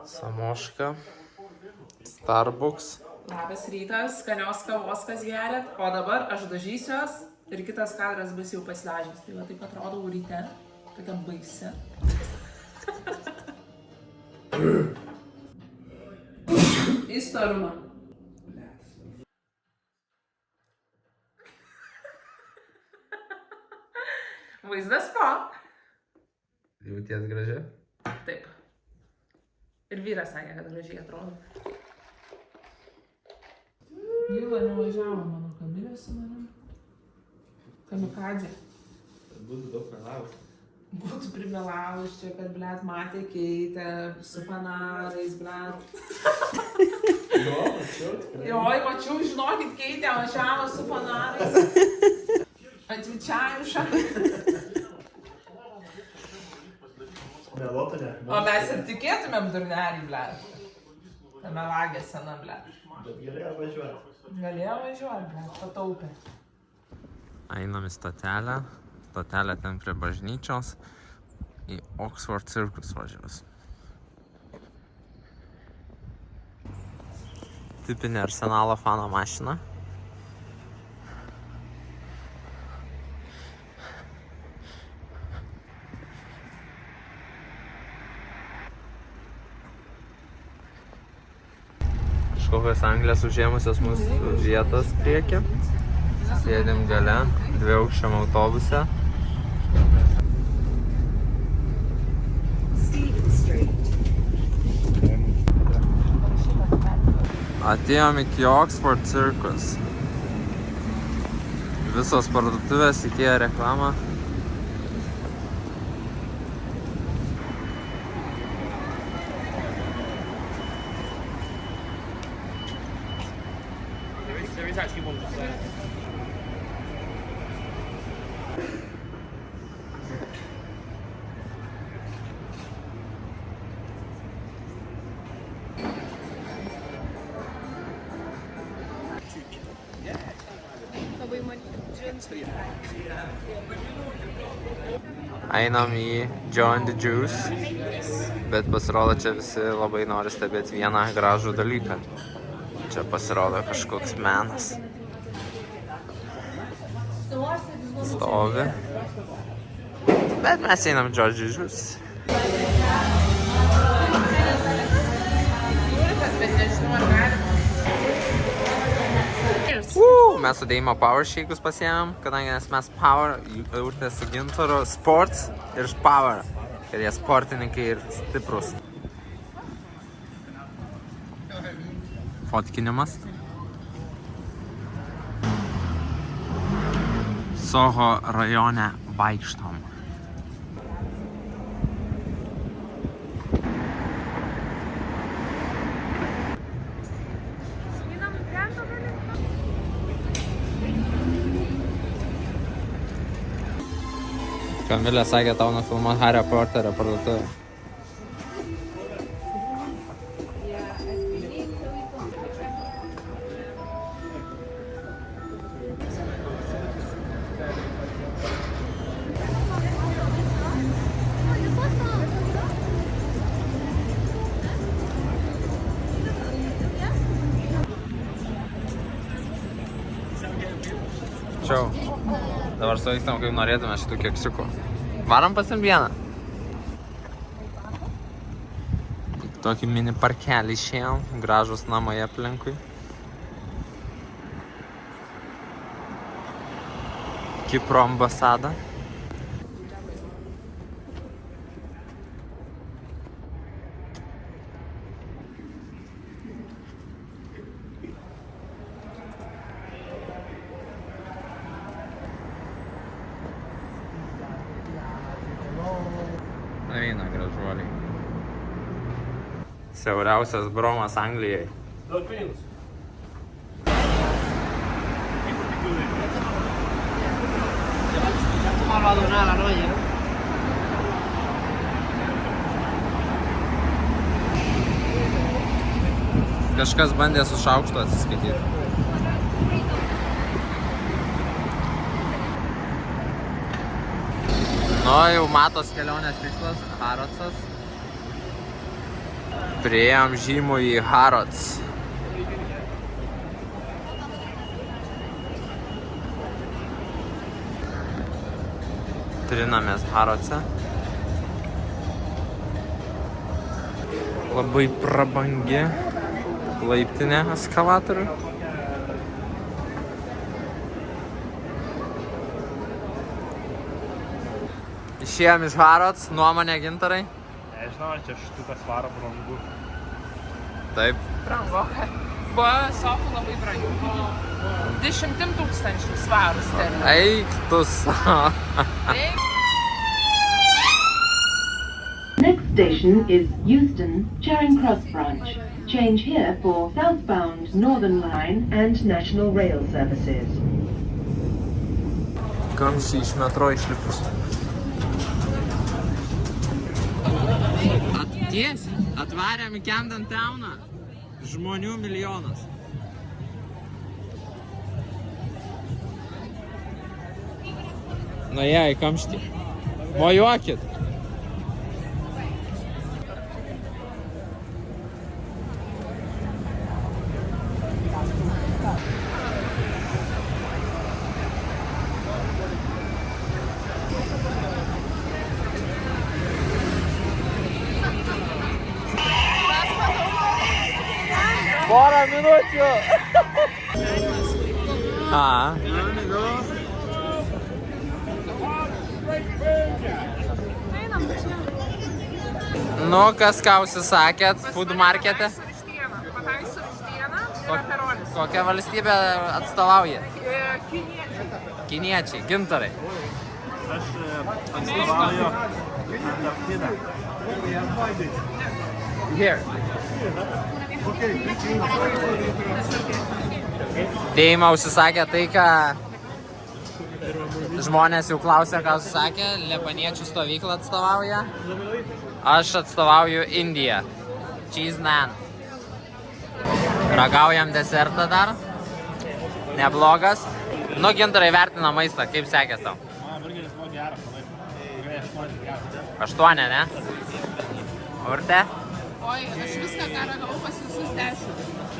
Samoška. Starbucks. Labas rytas, skanios kavos, kas geriat. O dabar aš dažysiuos ir kitas kadras bus jau pasileidžias. Tai va taip atrodau ryte. Tokia baisi. Įstorumą. Vaizdas po. Jauties gražiai? Taip. Ir vyras sakė, kad gražiai atrodo. Gaila nevažiavo mano kamilė su manim. Kamikadzė. Būtų daug melavus. Būtų primelavus čia, kad, blet, matė keitę su fanarais, blet. Jo, mačiau tikrai. Joj, mačiau, žinokit, keitę važiavo su fanarais. Atvičiajušą. Meluotų ne. O mes ir tikėtumėm durnelį, blet. Ta melagė sena, blet. Bet galėjo važiuoti. Galėjo važiuoti, blet, pataupė. Einam į stotelę. Stotelė ten prie bažnyčios. Į Oxford Circus važiuos. Tipinė Arsenalo fano mašina. Kažkokios Anglės užėmusios mūsų vietos priekį. Sėdim gale, dviaukščiam autobuse. Atėjom iki Oxford Circus. Visos parduotuvės įkėja reklamą. There is actually one just there. Einam į Joe and the Juice, bet pasirodo čia visi labai nori stebėti vieną gražų dalyką. Čia pasirodo kažkoks menas. Stovi. Bet mes einam Joe and the Juice. Mes su Deimo Power Shake'us pasiėmėm, kadangi mes Power, Urtė su Gintaru, Sports ir Power, kad jie sportininkai ir stiprus. Fotkinimas. Soho rajone vaikštom. Kamilė sakė tau nufilmuot Hario Poterio parduotuvę. Čiau. Dabar suvykstam, kaip norėtume šitų keksiukų. Varom pasim vieną. Tokį mini parkelį išėjom, gražus namai aplinkui. Kipro ambasada. Eina gražuoliai. Siauriausias bromas Anglijai. Duok pinigus. Kažkas bandė su šaukštu atsiskaityti. Nu, jau matos kelionės tikslas, Harodsas. Priėjom žymų į Harods. Trinamės Harodse. Labai prabangi laiptinė eskalatorių. Išėjom iš Harods, nuomonė Gintarai. Nežinau, ar čia štukas varo brangu. Taip. Brangu. Buvo sofų labai brangių. 10 000 svarų sterlių. Eik tu savo. Next station is Euston, Charing Cross branch. Change here for southbound Northern Line and National Rail services. Kamščiai iš metro išlipus. Tiesiai, atvarėm į Camden Towną. Žmonių milijonas. Nuėjo į kamštį. Mojuokit. Porą minučių. Nu, kas ką užsisakėt food markete? Pataisiu vištieną ir aperolis. Kokią valstybę atstovaujat? Kiniečiai. Kiniečiai, Gintarai. Aš atstovauju Antarktidą. Here. Deima užsisakė tai, ką žmonės jau klausė, ką užsisakė. Lebaniečių stovyklą atstovauja. Aš atstovauju Indiją. Cheese naan. Ragaujam desertą dar. Neblogas. Nu, Gintarai vertina maistą. Kaip sekės tau? Burgeris buvo geras, labai. 8, ne? Urte? Oi, aš viską, ką ragavau pas visus 10.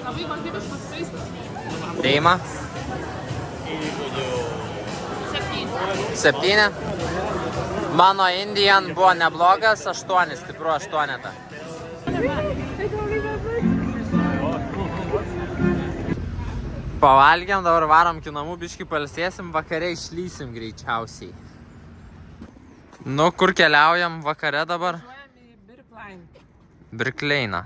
Labai kokybiškas maistas. Deima? 7. 7? Mano Indian buvo neblogas, 8, stipru 8. Pavalgiam, dabar varom iki namų, biškį pailsėsim, vakare išlysim greičiausiai. Nu, kur keliaujam vakare dabar? Važiuojam į Birklein. Birkleiną.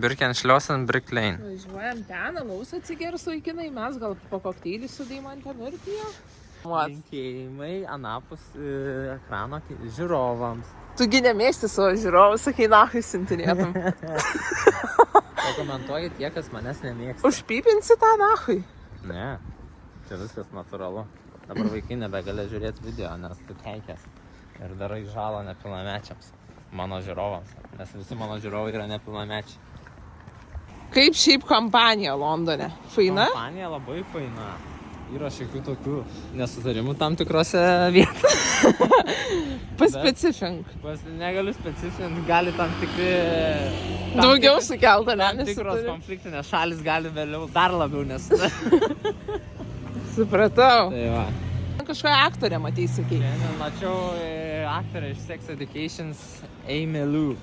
Birkenšliosen Birklein. Važiuojam ten, alaus atsigers vaikinai, mes gal po kokteilį su Deimante Mirtijo. Linkėjimai anapus ekrano žiūrovams. Tu gi nemėgsti savo žiūrovų, sakai, nahui sintinėtum. Pakomentuoji tie, kas manęs nemėgsta. Užpypinsi tą nahui? Ne, čia viskas natūralu. Dabar vaikai nebegali žiūrėti video, nes tu keikės ir darai žalą nepilnamečiams, mano žiūrovams, nes visi mano žiūrovai yra nepilnamečiai. Kaip šiaip kampanija Londone? Faina? Kompanija labai faina. Yra šiokių tokių nesutarimų tam tikrose vietose. Paspecifink. Negaliu specifinti, gali tam tikri... Daugiau sukelta, ne? Tam tikros konfliktinės šalis gali vėliau dar labiau nesutarimų. Supratau. Tai va. Kažkokia aktorė matei, sakai. Šiandien mačiau aktorę iš Sex Education, Amy Lou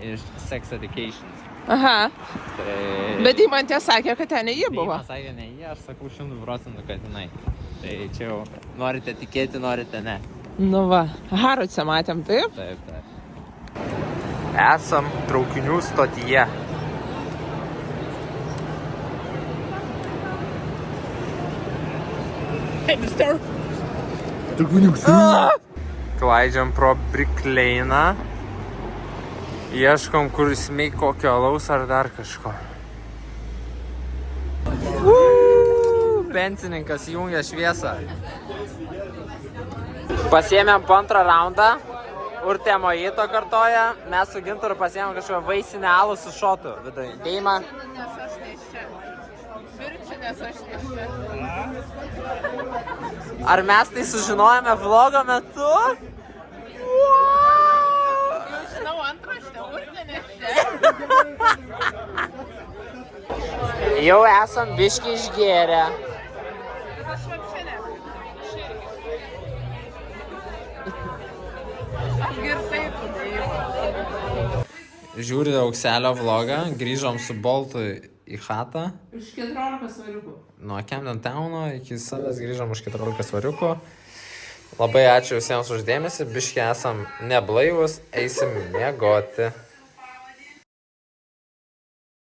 iš Sex Education. Aha. Tai... Bet Deimantė sakė, kad ten ne ji buvo. Deima sakė ne jie, aš sakau 100%, kad jinai. Tai čia jau norite tikėti, norite ne. Nu va, Harodse matėm, taip? Taip, taip. Esam traukinių stotyje. Hey, mister! Klaidžiam pro Birkleiną. Ieškom, kur įsmeig kokio alaus ar dar kažko. Pensininkas įjungia šviesą. Pasiėmėm po antrą raundą. Urtė mojito kartoja. Mes su Gintaru pasiėmėm kažkokią vaisinę alų su šotu viduje. Deima. Nes aš neščia. Birčia, nes aš neščia. Ar mes tai sužinojame vlogo metu? Jau žinau antraštę, urtinę. Jau esam biškį išgėrę. Bet aš apšinę. Aš girtai padėjau. Žiūri Aukselio vlogą, grįžom su Boltu į chatą. Iš 14 svariukų. Nuo Camden Towno iki salės grįžom už 14 svariukų. Labai ačiū visiems už dėmesį, biškį esam neblaivus, eisim miegoti.